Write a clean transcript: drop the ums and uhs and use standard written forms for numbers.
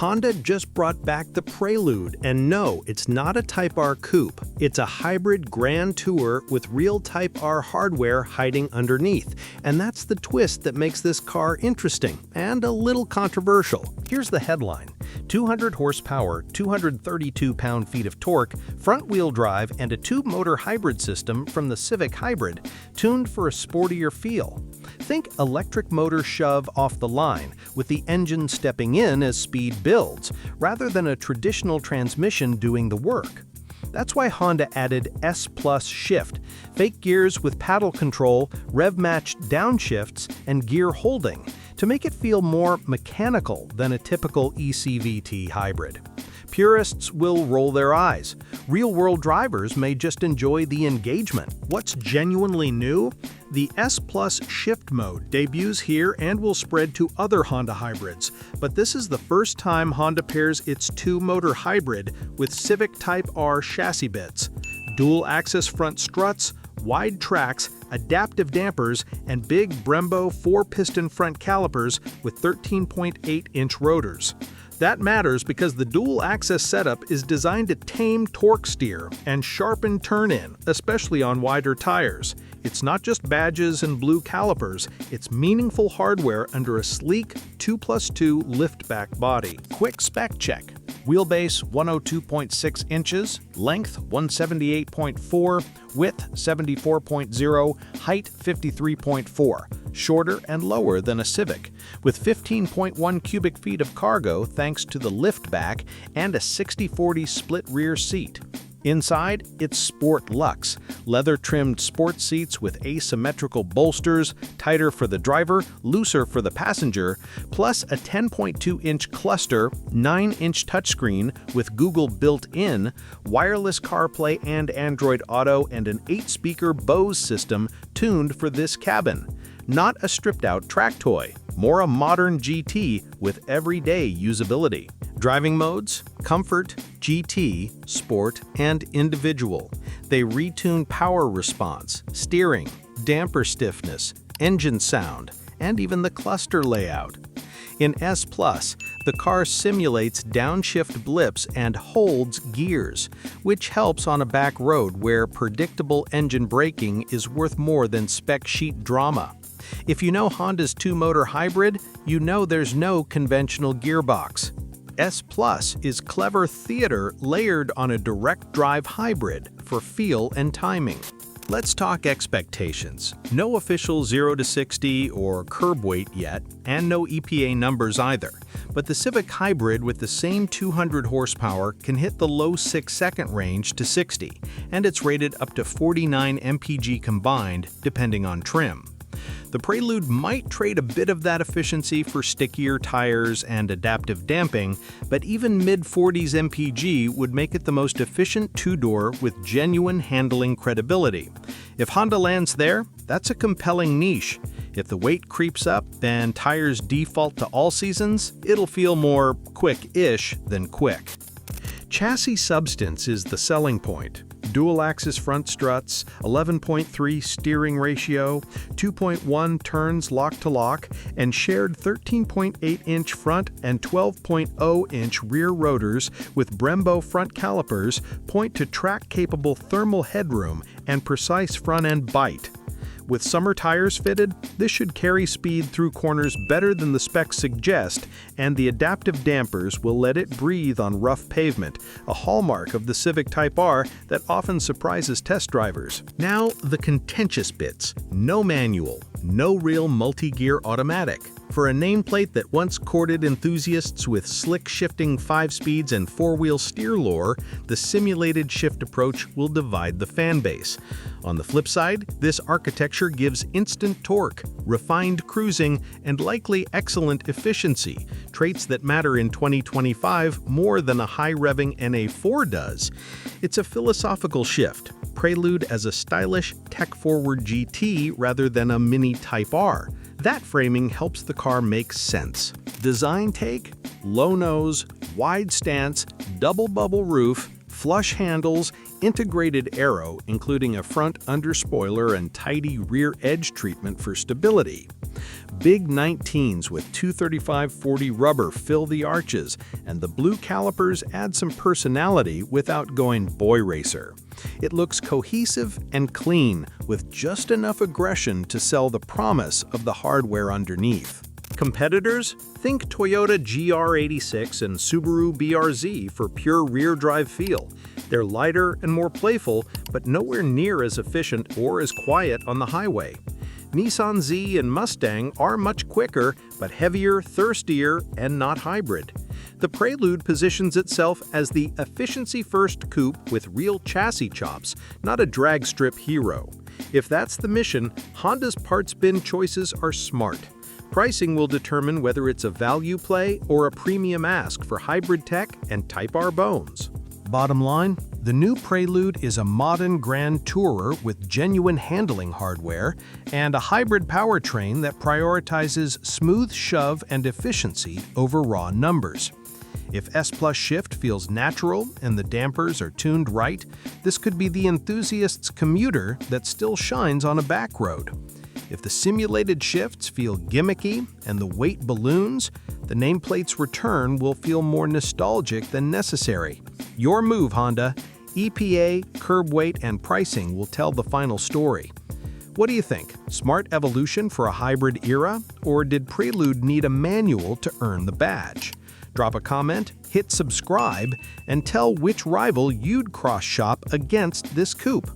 Honda just brought back the Prelude, and no, it's not a Type R coupe. It's a hybrid Grand Tour with real Type R hardware hiding underneath, and that's the twist that makes this car interesting and a little controversial. Here's the headline: 200 horsepower, 232 pound-feet of torque, front-wheel drive, and a tube-motor hybrid system from the Civic Hybrid, tuned for a sportier feel. Think electric motor shove off the line, with the engine stepping in as speed builds, rather than a traditional transmission doing the work. That's why Honda added S+ shift, fake gears with paddle control, rev-matched downshifts, and gear holding, to make it feel more mechanical than a typical ECVT hybrid. Purists will roll their eyes. Real-world drivers may just enjoy the engagement. What's genuinely new? The S+ shift mode debuts here and will spread to other Honda hybrids, but this is the first time Honda pairs its two-motor hybrid with Civic Type R chassis bits. Dual-axis front struts, wide tracks, adaptive dampers, and big Brembo 4-piston front calipers with 13.8-inch rotors. That matters because the dual-axis setup is designed to tame torque steer and sharpen turn-in, especially on wider tires. It's not just badges and blue calipers, it's meaningful hardware under a sleek 2+2 liftback body. Quick spec check. Wheelbase 102.6 inches, length 178.4, width 74.0, height 53.4, shorter and lower than a Civic, with 15.1 cubic feet of cargo thanks to the liftback and a 60/40 split rear seat. Inside, it's Sport Luxe, leather-trimmed sports seats with asymmetrical bolsters, tighter for the driver, looser for the passenger, plus a 10.2-inch cluster, 9-inch touchscreen with Google built-in, wireless CarPlay and Android Auto, and an 8-speaker Bose system tuned for this cabin. Not a stripped-out track toy, more a modern GT with everyday usability. Driving modes: Comfort, GT, Sport, and Individual. They retune power response, steering, damper stiffness, engine sound, and even the cluster layout. In S+, the car simulates downshift blips and holds gears, which helps on a back road where predictable engine braking is worth more than spec sheet drama. If you know Honda's two-motor hybrid, you know there's no conventional gearbox. S+ is clever theater layered on a direct drive hybrid for feel and timing. Let's talk expectations. No official 0 to 60 or curb weight yet, and no EPA numbers either. But the Civic Hybrid with the same 200 horsepower can hit the low 6-second range to 60, and it's rated up to 49 mpg combined, depending on trim. The Prelude might trade a bit of that efficiency for stickier tires and adaptive damping, but even mid-40s mpg would make it the most efficient two-door with genuine handling credibility. If Honda lands there, that's a compelling niche. If the weight creeps up and tires default to all seasons, it'll feel more quick-ish than quick. Chassis substance is the selling point. Dual-axis front struts, 11.3 steering ratio, 2.1 turns lock-to-lock, and shared 13.8-inch front and 12.0-inch rear rotors with Brembo front calipers point to track-capable thermal headroom and precise front-end bite. With summer tires fitted, this should carry speed through corners better than the specs suggest, and the adaptive dampers will let it breathe on rough pavement, a hallmark of the Civic Type R that often surprises test drivers. Now, the contentious bits. No manual, no real multi-gear automatic. For a nameplate that once courted enthusiasts with slick shifting 5 speeds and 4-wheel steer lore, the simulated shift approach will divide the fanbase. On the flip side, this architecture gives instant torque, refined cruising, and likely excellent efficiency, traits that matter in 2025 more than a high-revving NA4 does. It's a philosophical shift, Prelude as a stylish, tech-forward GT rather than a mini Type R. That framing helps the car make sense. Design take: low nose, wide stance, double bubble roof, flush handles, integrated aero including a front underspoiler and tidy rear edge treatment for stability. Big 19s with 235/40 rubber fill the arches, and the blue calipers add some personality without going boy racer. It looks cohesive and clean, with just enough aggression to sell the promise of the hardware underneath. Competitors? Think Toyota GR86 and Subaru BRZ for pure rear-drive feel. They're lighter and more playful, but nowhere near as efficient or as quiet on the highway. Nissan Z and Mustang are much quicker, but heavier, thirstier, and not hybrid. The Prelude positions itself as the efficiency-first coupe with real chassis chops, not a drag strip hero. If that's the mission, Honda's parts bin choices are smart. Pricing will determine whether it's a value play or a premium ask for hybrid tech and Type R bones. Bottom line, the new Prelude is a modern grand tourer with genuine handling hardware and a hybrid powertrain that prioritizes smooth shove and efficiency over raw numbers. If S+ shift feels natural and the dampers are tuned right, this could be the enthusiast's commuter that still shines on a back road. If the simulated shifts feel gimmicky and the weight balloons, the nameplate's return will feel more nostalgic than necessary. Your move, Honda. EPA, curb weight, and pricing will tell the final story. What do you think? Smart evolution for a hybrid era? Or did Prelude need a manual to earn the badge? Drop a comment, hit subscribe, and tell which rival you'd cross-shop against this coupe.